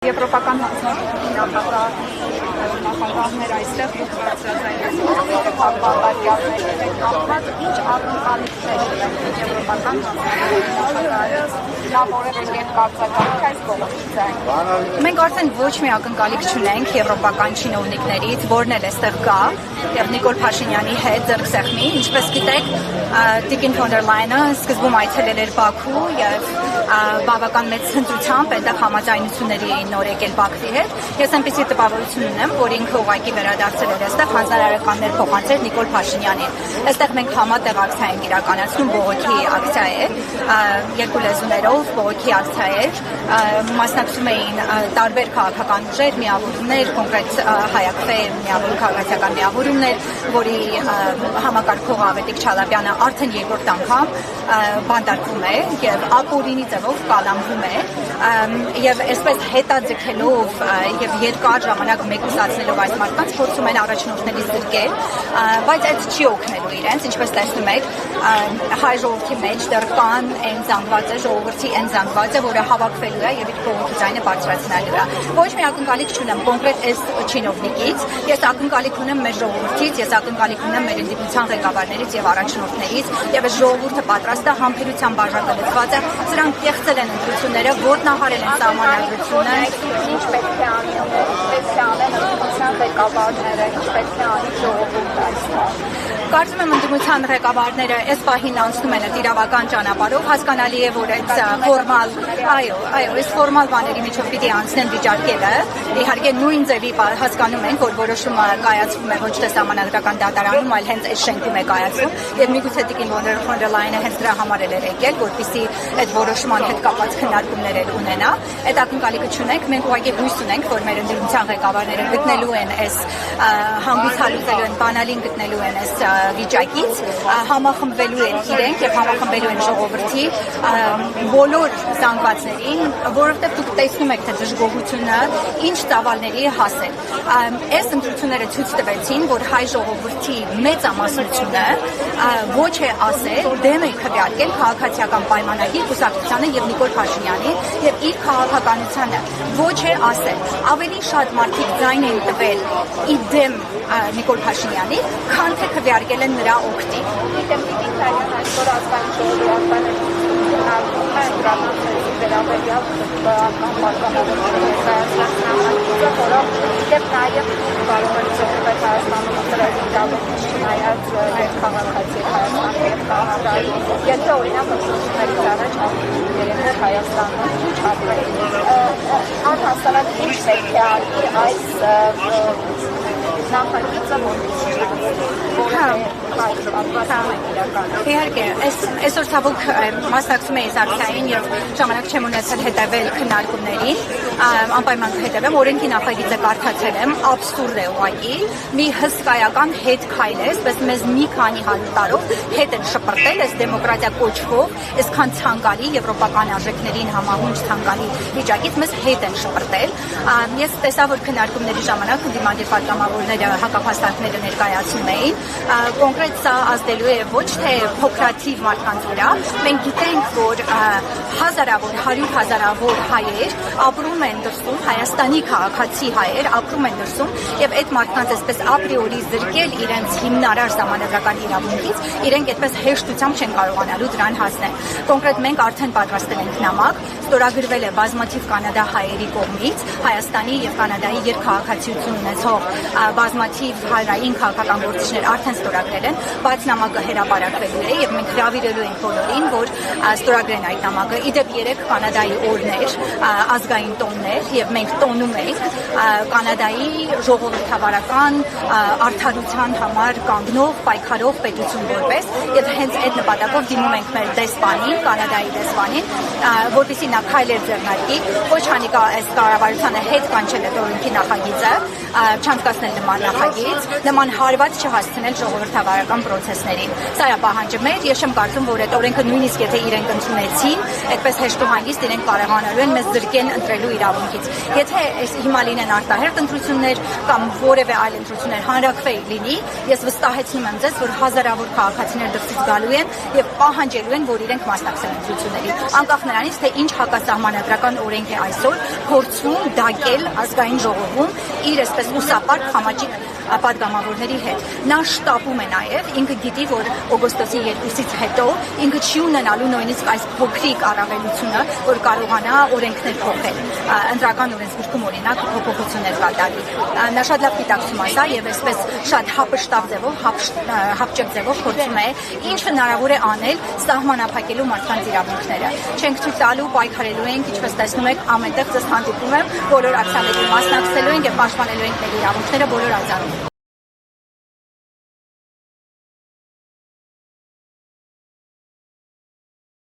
եվրոպական հանձնաժողովի նախագահներ այստեղ ինչ ակնկալիքներ եվրոպական Մենք արդեն ոչ մի ակնկալիք չունենք եվրոպական չինովնիկներից, որն էլ էստեղ կա, եւ Նիկոլ Փաշինյանի հետ ձեռքսեղմի, ինչպես գիտեք, Տիկին ֆոն դեր Լայնը սկզբում այցելել էր Բաքու եւ բավական մեծ ցնծությամբ այդտեղ համաձայնությունների էին նոր եկել Բաքվի հետ։ Ես այնպեսի տպավորություն ունեմ, որ ինքը ուղղակի վերադարձել էր այստեղ հանձնարարականներ փոխանցել Նիկոլ Փաշինյանին։ Այստեղ մենք համատեղ ակցիա ենք իրականացնում, բողոքի ակցիա է, երկու լեզուներով բողոքի ակցիա է, մասնակցում էին տարբեր քաղաքական ուժեր, միավորումներ, կոնկրետ Հայաքվե քաղաքացիական միավորումներ, որի համակարգող Ավետիք Չալաբյանը արդեն երկրորդ անգամ բանտարկվում է եւ ապօրինի ձևով կալանվում է եւ այսպես հետաձգելով եւ երկար ժամանակ մեկուսացնելով այս մարդկանց փորձում են առաջնորդների զրկել, բայց այդ չի օգնելու իրենց, ինչպես տեսնում եք, հայ ժողովրդի մեջ դեռ կան այն զանգվածը, ժողովրդի այն զանգվածը, որը հավաքվելու է եւ իր կողքի ձայնը բարձրացնելու է։ Ոչ մի ակնկալիք չունեմ կոնկրետ այս չինովնիկից, ես ակնկալիք ունեմ մեր ժողովրդից, ես ակնկալիք ունեմ մեր ինտիգրացիան ղեկավարներից եւ առաջնորդներից եւ այս ժողովուրդը պատրաստ է համբերությամբ բաժակալված է, սրանք կեղծել են ընտրությունները, ոտնահարել են սահմանադրությունը, ինչ պետք է անեն ընտրության ղեկավարները, ինչ պետք է անի ժողովուրդը այստեղ։ Կարծում եմ ընդդիմության ղեկավարները այս պահին անցնում են իրավական ճանապարհով, հասկանալի է, որ այդ ֆորմալ, այս ֆորմալ բաների միջով պիտի անցնեն վիճարկելը, իհարկե նույն ձևի հասկանում ենք, որ որոշումը կայացվում է ոչ թե սահմանադրական դատարանում, այլ հենց այս շենքում է կայացվում, եւ միգուցե Տիկին ֆոն դեր Լայնը հենց դրա համար էլ էր եկել, որպեսզի այդ որոշման հետ կապված քննարկումներ ունենա։ Այդ ակնկալիքը չունենք, մենք ուղղակի հույս ունենք, որ մեր ընդդիմության ղեկավարները գտնելու են այս հանգույց հալուցելու են, բանալին գտնելու են այս վիճակից, համախմբվելու են իրենք եւ համախմբվելու են ժողովրդի բոլոր զանգվածներին, որովհետեւ դուք տեսնում եք թե դժգոհությունը ինչ ծավալների հասել։ Այս ընտրությունները ցույց տվեցին, որ հայ ժողովրդի մեծամասնությունը ոչ է ասել դեմ է քվեարկել քաղաքացիական պայմանագիր կուսակցությանը եւ Նիկոլ Փաշինյանին եւ իր քաղաքականությանը, ոչ է ասել։ Ավելի շատ մարդիկ ձայն են տվել ի դեմ Նիկոլ Փաշինյանի, քան թե քվեարկել են նրա օգտին։ Գիտեմ, Իթալիան այսօր ազգային ժողովրդի վերաբերյալ բավական պատկանելիություն կայացնած որով իդեպ նաև կարող է ծովվել Հայաստանում ընտրել իրավունքից չնայած մեր քաղաքացի Հայաստանի և Կանադայի, եթե օրինակ ընտրություններից առաջ երևներ Հայաստանում չապրել։ Անհասարակ ինչ պետք է անի այս նախագիծը Իհարկե, այսօր ցավոք մասնակցում էի ակցիային եւ ժամանակ չեմ ունեցել հետեւել քննարկումներին, անպայման կհետևեմ, օրենքի նախագիծը կարդացել եմ, աբսուրդ է ուղղակի, մի հսկայական հետ քայլ է, այսպես մեզ մի քանի 100 տարով հետ են շպրտել այս դեմոկրատիա կոչվող, այսքան ցանկալի եվրոպական արժեքներին համահունչ ցանկալի վիճակից մեզ հետ են շպրտել։ Ես տեսա, որ քննարկումների ժամանակ ընդդիմադիր պատգամավորները հակափաստարկները ներկայացնում էին, կոնկրետ սա ազդելու է ոչ թե փոքրաթիվ մարդկանց վրա, մենք գիտենք, որ հազարավոր, 100,000-ավոր հայեր ապրում են դրսում, Հայաստանի քաղաքացի հայեր ապրում են դրսում եւ այդ մարդկանց այսպես ապրիորի զրկել իրենց հիմնարար սահմանադրական իրավունքից, իրենք այդպես հեշտությամբ չեն կարողանալու դրան հասնել։ Կոնկրետ մենք արդեն պատրաստել ենք նամակ, ստորագրվել է բազմաթիվ կանադա հայերի կողմից, Հայաստանի եւ Կանադայի երկքաղաքացիություն ունեցող բազմաթիվ հանրային քաղաքական գործիչներ արդեն ստորագրել են, բայց նամակը հրապարակվելու է եւ մենք հրավիրելու ենք բոլորին, որ ստորագրեն այդ նամակը։ Իդեպ 3 Կանադայի օրներ, ազգային տոններ եւ մենք տոնում ենք Կանադայի ժողովրդավարական արդարության համար կանգնող, պայքարող պետություն որպես եւ հենց այդ նպատակով դիմում ենք մեր դեսպանին, Կանադայի դեսպանին, որպեսզի նա քայլեր ձեռնարկի, ոչ հանի այս կառավարությանը հետ կանչել այդ օրենքի նախագիծը, չանցկացնել նման նախագիծ, նման հարված չհասցնել ժողովրդավարական process-ներին։ Սա է պահանջը մեր, ես չեմ կարծում, որ այդ օրենքը նույնիսկ եթե իրենք ընդունեցին, այդպես հեշտ ու հանգիստ իրենք կարողանալու են մեզ զրկեն ընտրելու իրավունքից։ Եթե հիմա լինեն արտահերթ ընտրություններ կամ որևէ այլ ընտրություններ հանրաքվեի լինի, ես վստահեցնում եմ ձեզ, որ հազարավոր քաղաքացիներ դրսից գալու են եւ պահանջելու են, որ իրենք մասնակցեն ընտրություններին։ Անկախ նրանից, թե ինչ հակասահմանադրական օրենք է այսօր փորձում դակել ազգային ժողովում իր այսպես ուսապարտ խամաճիկ պատգամավորների հետ։ Նա շտապում է նաև, ինքը գիտի, որ օգոստոսի 2-ից հետո ինքը չի ունենալու նույնիսկ այս փոքրիկ առավելությունը, որ կարողանա օրենքներ փոխել։ Ընտրական օրենսգրքում օրինակ փոփոխություններ կատարի։ Նա շատ լավ գիտակցում է սա եւ այսպես շատ հապշտավ ձևով, հապճեպ ձևով փորձում է ինչ հնարավոր է անել սահմանափակելու մարդկանց իրավունքները։ Չենք ցույց տալու, պայքարելու ենք, ինչպես տեսնում եք, ամենտեղ ձեզ հանդիպում եմ, բոլոր ակցիաներին մասնակցելու ենք եւ պաշտպանելու ենք մեր իրավունքները բոլոր ազգերում։